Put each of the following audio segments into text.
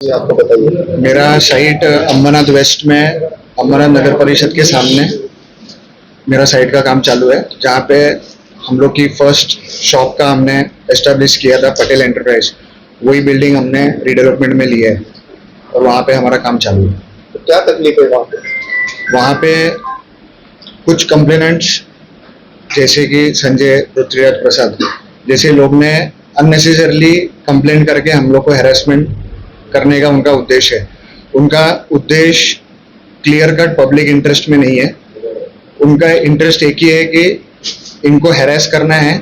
आपको बताइए। मेरा साइट अंबरनाथ वेस्ट में अंबरनाथ नगर परिषद के सामने मेरा साइट का काम चालू है, जहाँ पे हम लोग की फर्स्ट शॉप का हमने एस्टेब्लिश किया था पटेल एंटरप्राइज। वही बिल्डिंग हमने रीडेवलपमेंट में ली है और वहाँ पे हमारा काम चालू है। तो क्या तकलीफ है वहाँ पे? वहाँ पे कुछ कंप्लेनेंट्स जैसे कि संजय पृथ्वीराज प्रसाद जैसे लोग ने अननेसेसरली कंप्लेंट करके हम लोग को हैरेसमेंट करने का उनका उद्देश्य है। उनका उद्देश्य क्लियर कट पब्लिक इंटरेस्ट में नहीं है। उनका इंटरेस्ट एक ही है कि इनको हैरेस करना है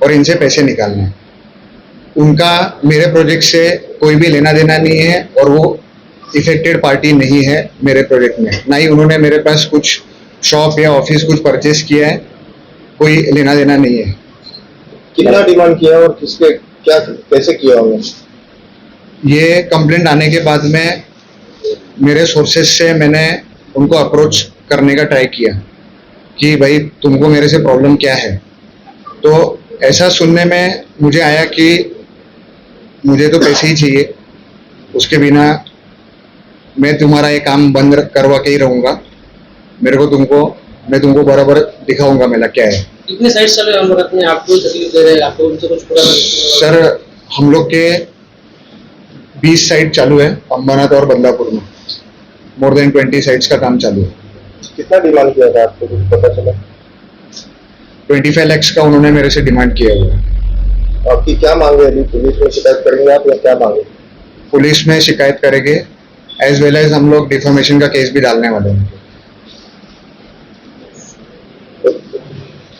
और इनसे पैसे निकालना है। उनका मेरे प्रोजेक्ट से कोई भी लेना देना नहीं है और वो इफेक्टेड पार्टी नहीं है मेरे प्रोजेक्ट में। ना ही उन्होंने मेरे पास कुछ शॉप या ऑफिस कुछ परचेज किया है, कोई लेना देना नहीं है। कितना डिमांड किया और किसके क्या कैसे किया उन्होंने? ये कंप्लेंट आने के बाद में मेरे सोर्सेज से मैंने उनको अप्रोच करने का ट्राई किया कि भाई तुमको मेरे से प्रॉब्लम क्या है। तो ऐसा सुनने में मुझे आया कि मुझे तो पैसे ही चाहिए, उसके बिना मैं तुम्हारा ये काम बंद करवा के ही रहूँगा। मैं तुमको बराबर दिखाऊंगा मेरा क्या है। कितने साइड चल रहे हैं में? आपको तकलीफ दे रहे हैं? आपको उनसे कुछ पूरा सर हम लोग के 20 साइट चालू है अंबरनाथ और बदलापुर में। मोर देन 20 साइट्स का काम चालू है। कितना डिमांड किया था आपको, कुछ पता चला? 25 lakhs का उन्होंने मेरे से डिमांड किया हुआ है। आपकी क्या मांग है? अभी पुलिस में शिकायत करेंगे आप या क्या मांगे? पुलिस में शिकायत करेंगे, एज वेल एज हम लोग डिफॉर्मेशन का केस भी डालने वाले हैं।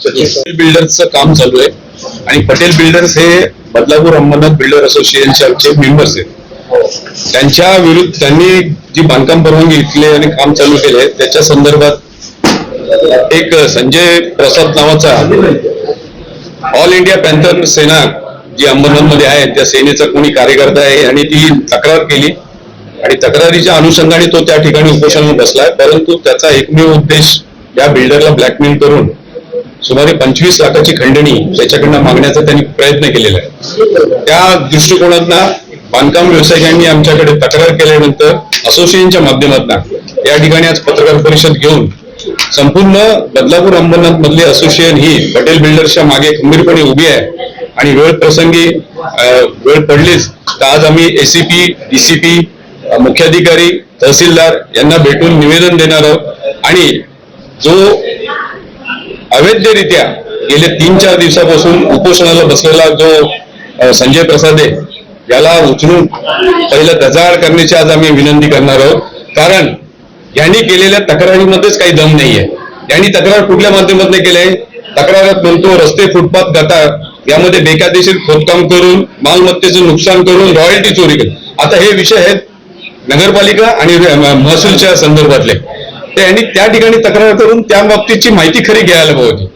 पटेल बिल्डर्सचं काम चालू आहे आणि पटेल बिल्डर्स हे बदलापूर अंबरनाथ बिल्डर असोसिएशनचे मेंबर्स आहेत। त्यांच्या विरुद्ध त्यांनी जी बांधकाम परवानगी घेतली आणि काम चालू केले त्याच्या संदर्भात एक संजय प्रसाद नावाचा ऑल इंडिया पॅन्थर सेना जी अंबरनाथ मध्ये आहे त्या सेनेचा कोणी कार्यकर्ता आहे आणि ती तक्रार केली आणि तक्रारीच्या अनुषंगाने तो त्या ठिकाणी उपोषणाला बसलाय। परंतु त्याचा एकमेव उद्देश या बिल्डरला ब्लॅकमेल करून सुमारे 25 लाखाची खंडणी त्याच्याकडनं मागण्याचा त्यांनी प्रयत्न केलेला आहे। त्या दृष्टिकोनातनं बांधकाम व्यावसायिकांनी आमच्याकडे तक्रार केल्यानंतर असोसिएशनच्या माध्यमातून या ठिकाणी आज पत्रकार परिषद घेऊन संपूर्ण बदलापूर अंबरनाथ मधली असोसिएशन ही पटेल बिल्डर्सच्या मागे खंबीरपणे उभी आहे आणि वेळ पडलीच तर आज आम्ही एसीपी, डीसीपी, मुख्याधिकारी, तहसीलदार यांना भेटून निवेदन देणार आहोत आणि जो अवैधरित्या गेले 3-4 दिवसापासून उपोषणाला बसलेला जो संजय प्रसाद आहे याला उचलून पहिलं गजाआड करण्याची आज आम्ही विनंती करणार आहोत। कारण यांनी केलेल्या तक्रारीमध्येच काही दम नाहीये। यांनी तक्रार कुठल्या माध्यमातून केले? तक्रारात म्हणतो रस्ते, फुटपाथ, गटार यामध्ये बेकायदेशीर खोदकाम करून मालमत्तेचं नुकसान करून रॉयल्टी चोरी केली। आता हे विषय आहेत नगरपालिका आणि महसूलच्या संदर्भातले। त्यांनी त्या ठिकाणी तक्रार करून त्या बाबतीची माहिती खरी घ्यायला हवी होती,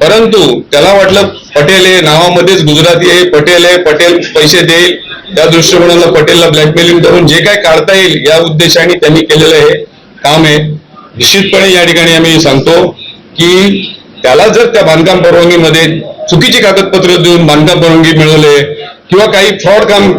परंतु त्याला वाटलं पटेल आहे, नावामध्येच गुजराती आहे, पटेल पैसे देईल, त्या दृष्टिकोनाला पटेलला ब्लॅकमेलिंग करून जे काय काढता येईल या उद्देशाने त्यांनी केलेलं हे काम आहे। निश्चितपणे या ठिकाणी आम्ही सांगतो की त्याला जर त्या बांधकाम परवानगीमध्ये चुकीची कागदपत्र देऊन बांधकाम परवानगी मिळवले किंवा काही फ्रॉड काम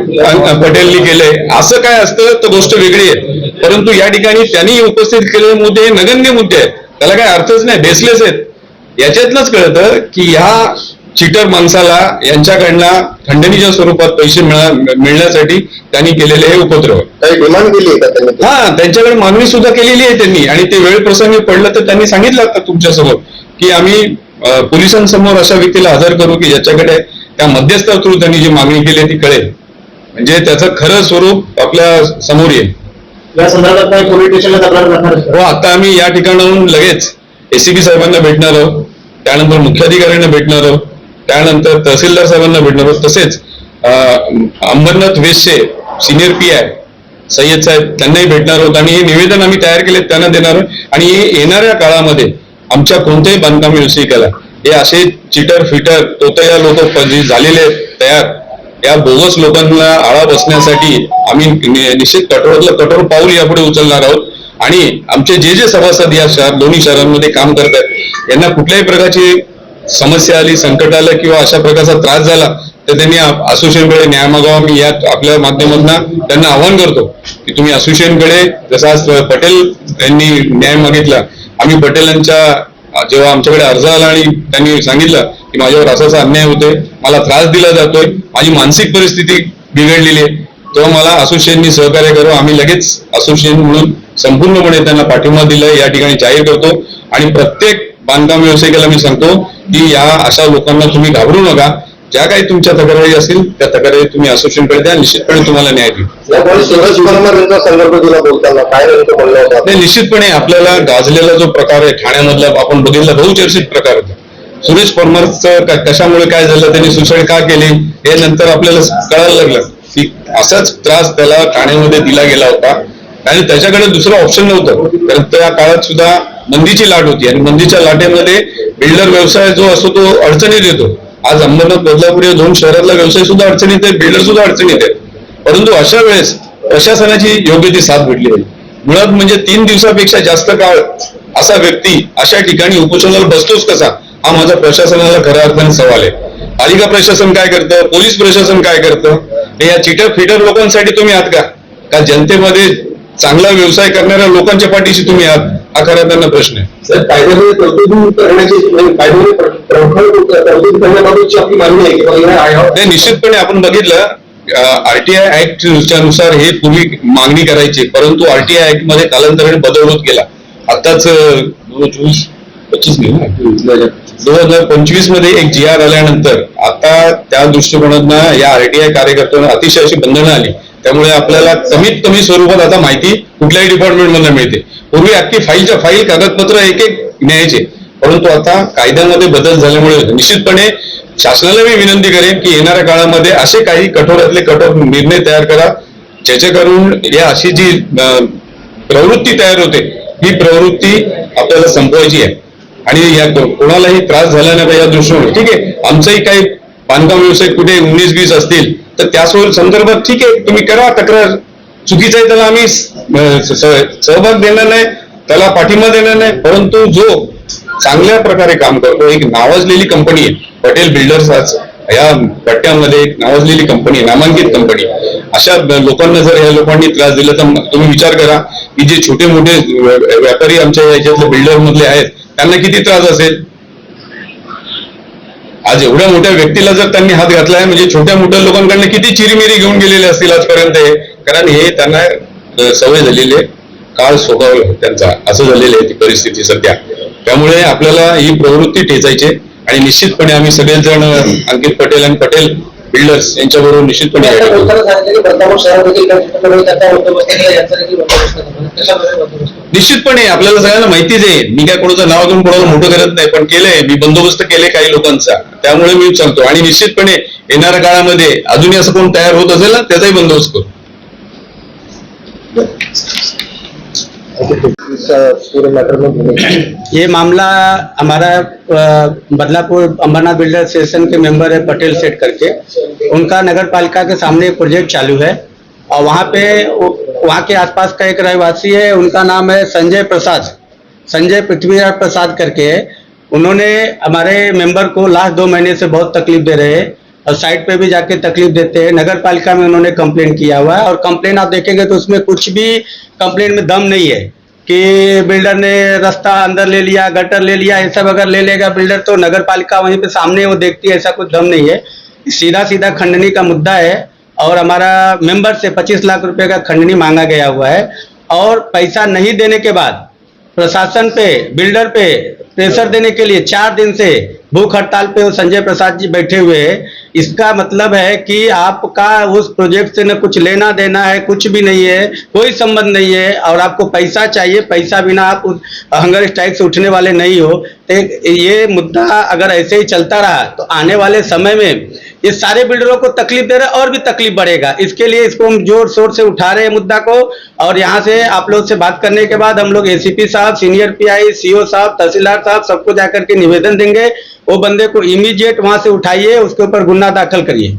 पटेलनी केले असं काय असतं तर गोष्ट वेगळी आहे, परंतु या ठिकाणी त्यांनी उपस्थित केलेले मुद्दे हे नगण्य मुद्दे आहेत, त्याला काही अर्थच नाही, बेसलेस आहेत। याच्यातलंच कळतं की ह्या चिटर माणसाला यांच्याकडनं खंडणीच्या स्वरूपात पैसे मिळण्यासाठी त्यांनी केलेले हे उपद्रव। काही डिमांड केली आहे का त्यांनी? हा, त्यांच्याकडे मागणी सुद्धा केलेली आहे त्यांनी आणि ते वेळ प्रसंगी पडलं तर त्यांनी सांगितलं आता तुमच्यासमोर की आम्ही पोलिसांसमोर अशा व्यक्तीला हजर करू की ज्याच्याकडे त्या मध्यस्था थ्रू त्यांनी जी मागणी केली ती कळेल, म्हणजे त्याचं खरं स्वरूप आपल्या समोर येईल। या संदर्भात काही पोलीस स्टेशनला तक्रार करणार? हो, आता आम्ही या ठिकाणाहून लगेच एसीपी साहेबांना भेटणार आहोत, त्यानंतर मुख्याधिकाऱ्यांना भेटणार आहोत, त्यानंतर तहसीलदार साहेबांना भेटणार आहोत, तसेच अंबरनाथ वेस्टचे सिनियर PI सय्यद साहेब त्यांनाही भेटणार आहोत आणि हे निवेदन आम्ही तयार केले त्यांना देणार आहोत। आणि येणाऱ्या काळामध्ये आमच्या कोणत्याही बांधकाम व्यावसायिकाला हे असे चिटर फिटर तोतया लोक झालेले तयार या बोगस लोकांना आळा बसण्यासाठी आम्ही निश्चित कठोरातलं कठोर पाऊल यापुढे उचलणार आहोत आणि आमचे जे सभासद या दोन्ही शहरांमध्ये काम करतात यांना कुठल्याही प्रकारची समस्या आली, संकट आलं किंवा अशा प्रकारचा त्रास झाला तर त्यांनी असोसिएशनकडे न्याय मागावा. मी या आपल्या माध्यमातून त्यांना आवाहन करतो की तुम्ही असोसिएशनकडे, जसा आज पटेल यांनी न्याय मागितला, आम्ही पटेलांच्या जेव्हा आमच्याकडे अर्ज आला आणि त्यांनी सांगितलं की माझ्यावर असा अन्याय होतोय, मला त्रास दिला जातोय, माझी मानसिक परिस्थिती बिघडलेली आहे, तेव्हा मला असोसिएशननी सहकार्य करावं. आम्ही लगेच असोसिएशन म्हणून संपूर्णपणे त्यांना पाठिंबा दिला, या ठिकाणी जाहीर करतो. आणि प्रत्येक बांधकाम व्यावसायिकाला मी सांगतो की या अशा लोकांना तुम्ही घाबरू नका. ज्या काही तुमच्या तक्रारी असतील त्या तक्रारी तुम्ही असोसिएशनकडे द्या, निश्चितपणे तुम्हाला न्याय देईल. सूरज परमार यांचा संदर्भ दिला बोलताना काय नेमकं म्हणलं होतं? नाही, निश्चितपणे आपल्याला गाजलेला जो प्रकार आहे ठाण्यामधला आपण बघितला, बहुचर्चित प्रकार होता. सुरेश परमारचं कशामुळे काय झालं, त्यांनी सुसाईड का केली हे नंतर आपल्याला कळायला लागलं की असाच त्रास त्याला ठाण्यामध्ये दिला गेला होता आणि त्याच्याकडे दुसरं ऑप्शन नव्हतं. कारण त्या काळात सुद्धा मंदीची लाट होती आणि मंदीच्या लाटेमध्ये बिल्डर व्यवसाय जो असतो तो अडचणीत येतो. आज अंबरनाथ, बदलापूर या 2 शहरातला व्यवसाय सुद्धा अडचणीत आहे, बिल्डर सुद्धा अडचणीत आहे. परंतु अशा वेळेस प्रशासनाची योग्य ती साथ भेटली आहे. मुळात म्हणजे 3 दिवसापेक्षा जास्त काळ असा व्यक्ती अशा ठिकाणी उपोषणाला बसतोच कसा, हा माझा प्रशासनाला खऱ्या अर्थाने सवाल आहे. पालिका प्रशासन काय करतं, पोलीस प्रशासन काय करतं, हे या चिटर फिटर लोकांसाठी तुम्ही आहात का जनतेमध्ये चांगला व्यवसाय करणाऱ्या लोकांच्या पाठीशी तुम्ही आहात, हा खरा त्यांना प्रश्न आहे. सर, कायद्यामध्ये तरतूद करण्याची तरतूद करण्याबाबतची आपली मागणी आहे की निश्चितपणे आपण बघितलं आरटीआय ऍक्टच्या नुसार हे पूर्वी मागणी करायची, परंतु आरटीआय ऍक्ट मध्ये कालांतराने बदल होत गेला. आताच 2025 मध्ये एक GR आल्यानंतर आता त्या दृष्टिकोनातनं या आरटीआय कार्यकर्त्यांना अतिशय अशी बंधनं आली. त्यामुळे आपल्याला कमीत कमी स्वरूपात आता माहिती कुठल्याही डिपार्टमेंट मधून मिळते. पूर्वी अख्खी फाईलच्या फाईल कागदपत्र एक न्यायचे, परंतु आता कायद्यामध्ये बदल झाल्यामुळे निश्चितपणे शासनाला मी विनंती करेन की येणाऱ्या काळामध्ये असे काही कठोरातले कठोर निर्णय तयार करा, ज्याच्याकरून या अशी जी प्रवृत्ती तयार होते ही प्रवृत्ती आपल्याला संपवायची आहे आणि या कोणालाही त्रास झाला नाही या दृष्टीने. ठीक आहे, आमचंही काही बांधकाम व्यवसाय कुठे 19-20 असतील तर त्या संदर्भात ठीक आहे, तुम्ही करा तक्रार. चुकीचं आहे त्याला आम्ही सहभाग देणार नाही, त्याला पाठिंबा देणार नाही, परंतु जो चांगल्या प्रकारे काम करतो, एक नावाजलेली कंपनी आहे पटेल बिल्डर्स, या पट्ट्यामध्ये एक नावाजलेली कंपनी आहे, नामांकित कंपनी, अशा लोकांना जर या लोकांनी त्रास दिला तर तुम्ही विचार करा की जे छोटे मोठे व्यापारी आमच्या याच्यातले बिल्डर मधले आहेत त्यांना किती त्रास असेल. आज एवढ्या मोठ्या व्यक्तीला जर त्यांनी हात घातलाय म्हणजे छोट्या मोठ्या लोकांकडनं किती चिरीमिरी घेऊन गेलेले असतील आजपर्यंत हे, कारण हे त्यांना सवय झालेली आहे, काळ स्वभाव त्यांचा असं झालेलं आहे ती परिस्थिती सध्या. त्यामुळे आपल्याला ही प्रवृत्ती ठेचायची आणि निश्चितपणे आम्ही सगळेजण अंकित पटेल आणि पटेल बिल्डर्स यांच्याबरोबर निश्चितपणे निश्चितपणे आपल्याला सगळ्यांना माहितीच आहे. मी काय कोणाचं नाव घेऊन कोणाला मोठं करत नाही, पण केलंय मी, बंदोबस्त केले काही लोकांचा, त्यामुळे मी सांगतो. आणि निश्चितपणे येणाऱ्या काळामध्ये अजूनही असं कोण तयार होत असेल ना त्याचाही बंदोबस्त करू. ये मामला हमारा बदलापुर अंबरनाथ बिल्डर एसोसिएशन के मेंबर है पटेल सेठ करके, उनका नगर पालिका के सामने एक प्रोजेक्ट चालू है और वहाँ के आसपास का एक रहवासी है, उनका नाम है संजय पृथ्वीराज प्रसाद करके है. उन्होंने हमारे मेंबर को लास्ट 2 महीने से बहुत तकलीफ दे रहे हैं और साइट पे भी जाके तकलीफ देते हैं. नगर पालिका में उन्होंने कंप्लेन किया हुआ है और कंप्लेन आप देखेंगे तो उसमें कुछ भी कंप्लेन में दम नहीं है कि बिल्डर ने रास्ता अंदर ले लिया, गटर ले लिया, ये सब अगर ले लेगा बिल्डर तो नगर पालिका वहीं पे सामने वो देखती है, ऐसा कुछ दम नहीं है. सीधा सीधा खंडनी का मुद्दा है और हमारा मेंबर से 25 लाख रुपए का खंडनी मांगा गया हुआ है और पैसा नहीं देने के बाद प्रशासन पे, बिल्डर पे प्रेशर देने के लिए 4 दिन से भूख हड़ताल पे वो संजय प्रसाद जी बैठे हुए हैं. इसका मतलब है कि आपका उस प्रोजेक्ट से न कुछ लेना देना है, कुछ भी नहीं है, कोई संबंध नहीं है और आपको पैसा चाहिए. पैसा बिना आप हंगर स्ट्राइक से उठने वाले नहीं हो. तो ये मुद्दा अगर ऐसे ही चलता रहा तो आने वाले समय में ये सारे बिल्डरों को तकलीफ दे रहा है और भी तकलीफ बढ़ेगा. इसके लिए इसको हम जोर शोर से उठा रहे हैं मुद्दा को और यहाँ से आप लोग से बात करने के बाद हम लोग ACP साहब, सीनियर PI, CO साहब, तहसीलदार साहब सबको जाकर के निवेदन देंगे. वो बंदे को इमीडिएट वहां से उठाइए, उसके ऊपर गुन्ना दाखिल करिए.